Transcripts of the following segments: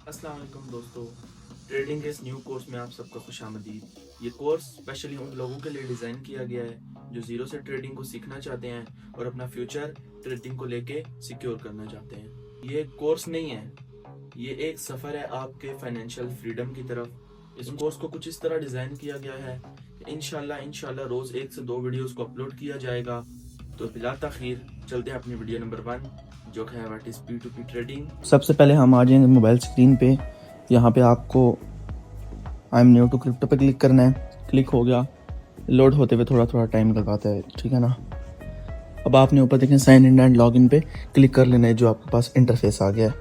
अस्सलाम वालेकुम दोस्तों, ट्रेडिंग के इस न्यू कोर्स में आप सबका खुशामदीद। ये कोर्स स्पेशली उन लोगों के लिए डिज़ाइन किया गया है जो ज़ीरो से ट्रेडिंग को सीखना चाहते हैं और अपना फ्यूचर ट्रेडिंग को लेके सिक्योर करना चाहते हैं। ये एक कोर्स नहीं है, ये एक सफ़र है आपके फाइनेंशियल फ्रीडम की तरफ। इस कोर्स को कुछ इस तरह डिज़ाइन किया गया है कि इंशाल्लाह रोज़ 1 से 2 वीडियोज़ को अपलोड किया जाएगा। तो बिला तखीर चलते हैं अपनी वीडियो नंबर 1 जो है व्हाट इज़ P2P ट्रेडिंग। सबसे पहले हम आ जाएंगे मोबाइल स्क्रीन पे। यहाँ पे आपको I am new to crypto पे क्लिक करना है। क्लिक हो गया, लोड होते हुए थोड़ा टाइम लगाता है, ठीक है ना। अब आपने ऊपर देखें sign in and log in पे क्लिक कर लेना है, जो आपके पास इंटरफेस आ गया है।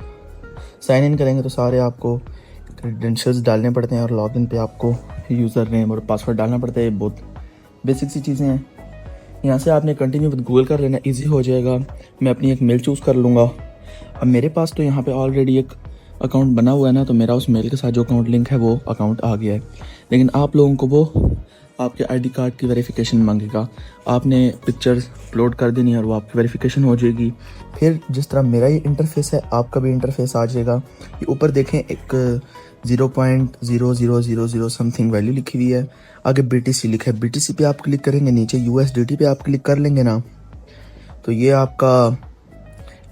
साइन इन करेंगे तो सारे आपको क्रेडेंशियल्स डालने पड़ते हैं और लॉग इन पे आपको यूज़र नेम और पासवर्ड डालना पड़ता है। बहुत बेसिक सी चीज़ें हैं। यहाँ से आपने कंटिन्यू विद गूगल कर लेना, ईजी हो जाएगा। मैं अपनी एक मेल चूज़ कर लूँगा। अब मेरे पास तो यहाँ पे ऑलरेडी एक अकाउंट बना हुआ है ना, तो मेरा उस मेल के साथ जो अकाउंट लिंक है वो अकाउंट आ गया है। लेकिन आप लोगों को वो आपके आईडी कार्ड की वेरिफिकेशन मांगेगा। आपने पिक्चर्स अपलोड कर देनी है और वो आपकी वेरिफिकेशन हो जाएगी। फिर जिस तरह मेरा ये इंटरफेस है, आपका भी इंटरफेस आ जाएगा। ये ऊपर देखें एक 0.0000 समथिंग वैल्यू लिखी हुई है, आगे BTC लिखा है। BTC पे आप क्लिक करेंगे, नीचे USDT पे आप क्लिक कर लेंगे ना, तो ये आपका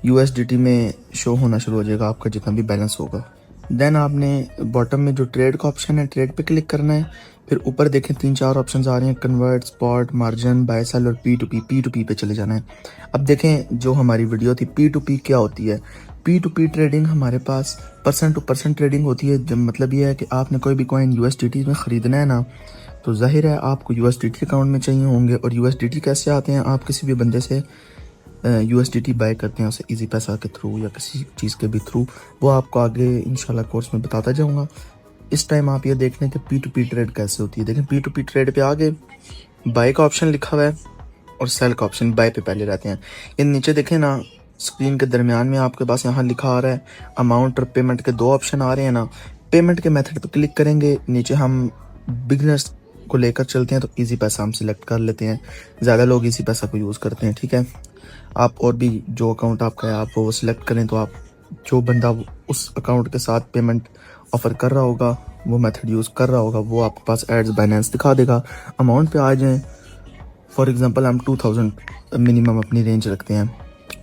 USDT में शो होना शुरू हो जाएगा, आपका जितना भी बैलेंस होगा। देन आपने बॉटम में जो ट्रेड का ऑप्शन है, ट्रेड पे क्लिक करना है। फिर ऊपर देखें 3-4 ऑप्शन आ रहे हैं, convert, spot, margin, buy sell और P2P पे चले जाना है। अब देखें जो हमारी वीडियो थी P2P क्या होती है। P2P ट्रेडिंग हमारे पास पर्सन टू पर्सन ट्रेडिंग होती है। जब मतलब ये है कि आपने कोई भी कॉइन USDT में ख़रीदना है ना, तो जाहिर है आपको USDT अकाउंट में चाहिए होंगे। और USDT कैसे आते हैं, आप किसी भी बंदे से USDT बाय करते हैं, उसे इजी पैसा के थ्रू या किसी चीज़ के भी थ्रू, वो आपको आगे इंशाल्लाह कोर्स में बताता जाऊंगा। इस टाइम आप ये देख लें कि P2P ट्रेड कैसे होती है। देखें P2P ट्रेड पे आगे बाय का ऑप्शन लिखा हुआ है और सेल का ऑप्शन बाय पे पहले रहते हैं। इन नीचे देखें ना, स्क्रीन के दरमियान में आपके पास यहाँ लिखा आ रहा है अमाउंट और पेमेंट के 2 ऑप्शन आ रहे हैं ना। पेमेंट के मेथड पे क्लिक करेंगे, नीचे हम बिगनर्स को लेकर चलते हैं तो इजी पैसा हम सिलेक्ट कर लेते हैं। ज़्यादा लोग इजी पैसा को यूज़ करते हैं, ठीक है। आप और भी जो अकाउंट आपका है आप वो सिलेक्ट करें, तो आप जो बंदा उस अकाउंट के साथ पेमेंट ऑफर कर रहा होगा, वो मेथड यूज़ कर रहा होगा, वो आपके पास एड्स बाइनेंस दिखा देगा। अमाउंट पे आ जाएं, फॉर एग्जांपल हम 2000 मिनिमम अपनी रेंज रखते हैं।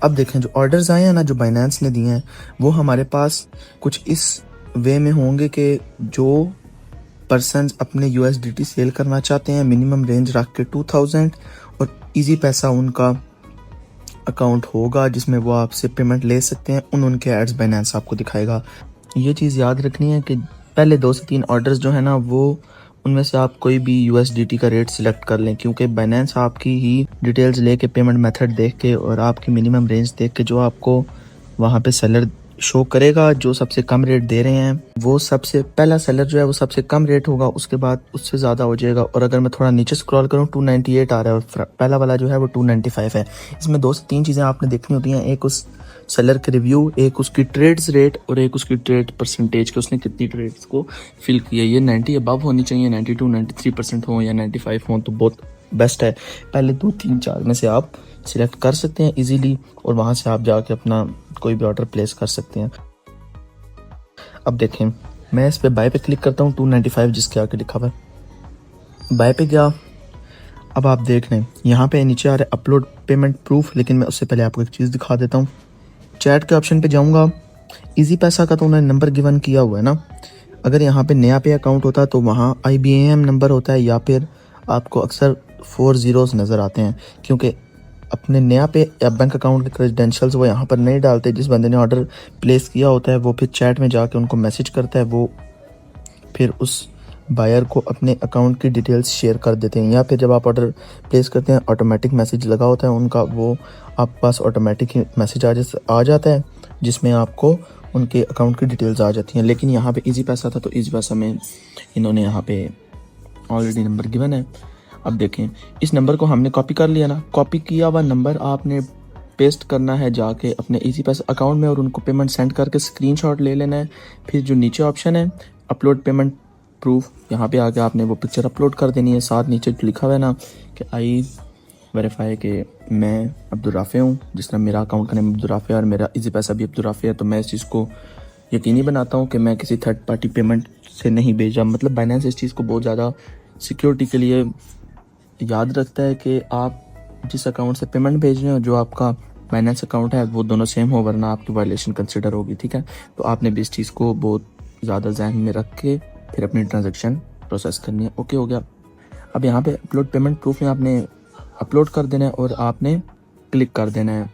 अब देखें जो ऑर्डर्स आए हैं ना, जो बाइनेंस ने दिए हैं, वो हमारे पास कुछ इस वे में होंगे कि जो पर्सन अपने USDT सेल करना चाहते हैं, मिनिमम रेंज रख के 2000, और इजी पैसा उनका अकाउंट होगा जिसमें वो आपसे पेमेंट ले सकते हैं। उनके एड्स बाइनेंस आपको दिखाएगा। ये चीज़ याद रखनी है कि पहले 2 से 3 ऑर्डर्स जो है ना, वो उनमें से आप कोई भी USDT का रेट सिलेक्ट कर लें, क्योंकि बाइनेंस आपकी ही डिटेल्स लेके, पेमेंट मेथड देख के और आपकी मिनिमम रेंज देख के जो आपको वहाँ पे सेलर शो करेगा, जो सबसे कम रेट दे रहे हैं, वो सबसे पहला सेलर जो है वो सबसे कम रेट होगा, उसके बाद उससे ज़्यादा हो जाएगा। और अगर मैं थोड़ा नीचे स्क्रॉल करूँ 298 आ रहा है और पहला वाला जो है वो 295 है। इसमें 2 से 3 चीज़ें आपने देखनी होती हैं, एक उस सेलर के रिव्यू, एक उसकी ट्रेड्स रेट और एक उसकी ट्रेड परसेंटेज के उसने कितनी ट्रेड्स को फिल किया। ये 90 अबव होनी चाहिए, 92-93% हो या 95 हो तो बहुत बेस्ट है। पहले 2-3-4 में से आप सिलेक्ट कर सकते हैं इजीली, और वहाँ से आप जाके अपना कोई भी ऑर्डर प्लेस कर सकते हैं। अब देखें मैं इस पे बाय पे क्लिक करता हूँ, 295 जिसके आगे लिखा हुआ है, बाय पे गया। अब आप देख लें यहाँ पे नीचे आ रहा है अपलोड पेमेंट प्रूफ, लेकिन मैं उससे पहले आपको एक चीज़ दिखा देता हूँ। चैट के ऑप्शन पे जाऊँगा, इजी पैसा का तो उन्होंने नंबर गिवन किया हुआ है ना। अगर यहाँ पे नया पे अकाउंट होता तो वहाँ IBAN नंबर होता है, या फिर आपको अक्सर 4 ज़ीरोज़ नज़र आते हैं, क्योंकि अपने नया पे या बैंक अकाउंट के क्रेडेंशियल्स वो यहाँ पर नहीं डालते। जिस बंदे ने ऑर्डर प्लेस किया होता है वो फिर चैट में जाके उनको मैसेज करता है, वो फिर उस बायर को अपने अकाउंट की डिटेल्स शेयर कर देते हैं। या फिर जब आप ऑर्डर प्लेस करते हैं ऑटोमेटिक मैसेज लगा होता है उनका, वो आपके पास ऑटोमेटिक मैसेज आ जाता है जिसमें आपको उनके अकाउंट की डिटेल्स आ जाती हैं। लेकिन यहाँ पे इजी पैसा था तो इजी पैसा में इन्होंने यहाँ पे ऑलरेडी नंबर गिवन है। अब देखें इस नंबर को हमने कॉपी कर लिया ना, कॉपी किया हुआ नंबर आपने पेस्ट करना है जाके अपने इजी पैसा अकाउंट में और उनको पेमेंट सेंड करके स्क्रीनशॉट ले लेना है। फिर जो नीचे ऑप्शन है अपलोड पेमेंट प्रूफ, यहाँ पे आके आपने वो पिक्चर अपलोड कर देनी है। साथ नीचे लिखा हुआ है ना कि आई वेरीफाई कि मैं अब्दुल राफ़ी हूँ, जिस तरह मेरा अकाउंट का नेम अब्दुल राफ़ी है और मेरा इजी पैसा भी अब्दुल राफ़ी है, तो मैं इस चीज़ को यकीनी बनाता हूँ कि मैं किसी थर्ड पार्टी पेमेंट से नहीं भेज रहा। मतलब बाइनेंस इस चीज़ को बहुत ज़्यादा सिक्योरिटी के लिए याद रखता है कि आप जिस अकाउंट से पेमेंट भेज रहे हो, जो आपका बाइनेंस अकाउंट है, वो दोनों सेम हो, वरना आपकी वायलेशन कंसिडर होगी। ठीक है, तो आपने भी इस चीज़ को बहुत ज़्यादा जहन में रख के फिर अपनी ट्रांजेक्शन प्रोसेस करनी है। ओके हो गया। अब यहाँ पे अपलोड पेमेंट प्रूफ में आपने अपलोड कर देना है और आपने क्लिक कर देना है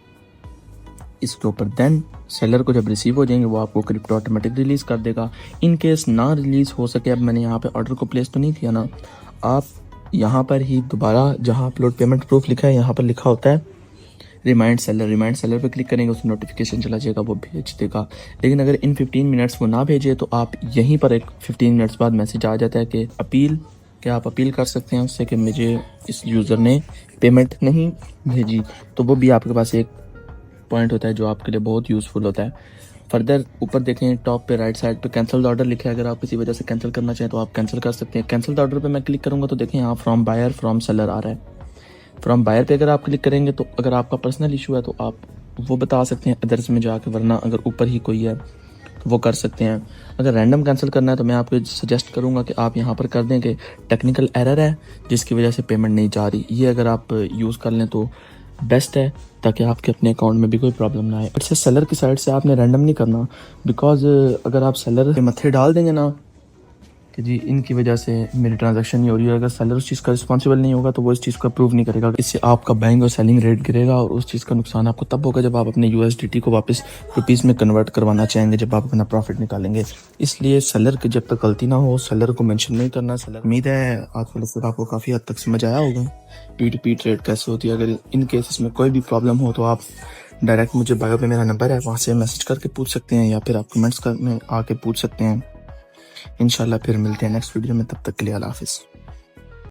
इसके ऊपर। देन सेलर को जब रिसीव हो जाएंगे वो आपको क्रिप्टो ऑटोमेटिक रिलीज़ कर देगा। इन केस ना रिलीज़ हो सके, अब मैंने यहाँ पे ऑर्डर को प्लेस तो नहीं किया ना, आप यहाँ पर ही दोबारा जहाँ अपलोड पेमेंट प्रूफ लिखा है यहाँ पर लिखा होता है रिमाइंड सेलर पे क्लिक करेंगे, उसमें नोटिफिकेशन चला जाएगा, वो भेज देगा। लेकिन अगर इन 15 मिनट्स वो ना भेजे तो आप यहीं पर एक 15 मिनट्स बाद मैसेज आ जाता है कि अपील, क्या आप अपील कर सकते हैं उससे कि मुझे इस यूज़र ने पेमेंट नहीं भेजी। तो वो भी आपके पास एक पॉइंट होता है जो आपके लिए बहुत यूज़फुल होता है। फर्दर ऊपर देखें टॉप पे राइट साइड पे कैंसिल द ऑर्डर लिखा है। अगर आप किसी वजह से कैंसिल करना चाहें तो आप कैंसिल कर सकते हैं। कैंसिल द ऑर्डर पे मैं क्लिक करूंगा तो देखें यहाँ फ्रॉम बायर फ्रॉम सेलर आ रहा है। फ्रॉम बायर पे अगर आप क्लिक करेंगे तो अगर आपका पर्सनल इशू है तो आप वो बता सकते हैं अदर्स में जाके, वरना अगर ऊपर ही कोई है तो वो कर सकते हैं। अगर रैंडम कैंसिल करना है तो मैं आपको सजेस्ट करूंगा कि आप यहाँ पर कर दें कि टेक्निकल एरर है जिसकी वजह से पेमेंट नहीं जा रही। ये अगर आप यूज़ कर लें तो बेस्ट है, ताकि आपके अपने अकाउंट में भी कोई प्रॉब्लम ना आए। अच्छा, सेलर की साइड से आपने रैंडम नहीं करना, बिकॉज अगर आप सेलर के मत्थे डाल देंगे ना कि जी इनकी वजह से मेरी ट्रांजैक्शन नहीं हो रही है, अगर सेलर उस चीज़ का रिस्पॉन्सिबल नहीं होगा तो वो इस चीज़ को अप्रूव नहीं करेगा। इससे आपका बाइंग और सेलिंग रेट गिरेगा और उस चीज़ का नुकसान आपको तब होगा जब आप अपने USDT को वापस रुपीज़ में कन्वर्ट करवाना चाहेंगे, जब आप अपना प्रॉफिट निकालेंगे। इसलिए सेलर की जब तक गलती ना हो सेलर को मेंशन नहीं करना। सेलर, उम्मीद है आज वाले फिर आपको काफ़ी हद तक समझ आया होगा P2P ट्रेड कैसे होती है। अगर इन केसेस में कोई भी प्रॉब्लम हो तो आप डायरेक्ट मुझे बायो पे मेरा नंबर है, वहाँ से मैसेज करके पूछ सकते हैं या फिर आप कमेंट्स में आके पूछ सकते हैं। इंशाल्लाह फिर मिलते हैं नेक्स्ट वीडियो में, तब तक के लिए अल्लाह हाफिज़।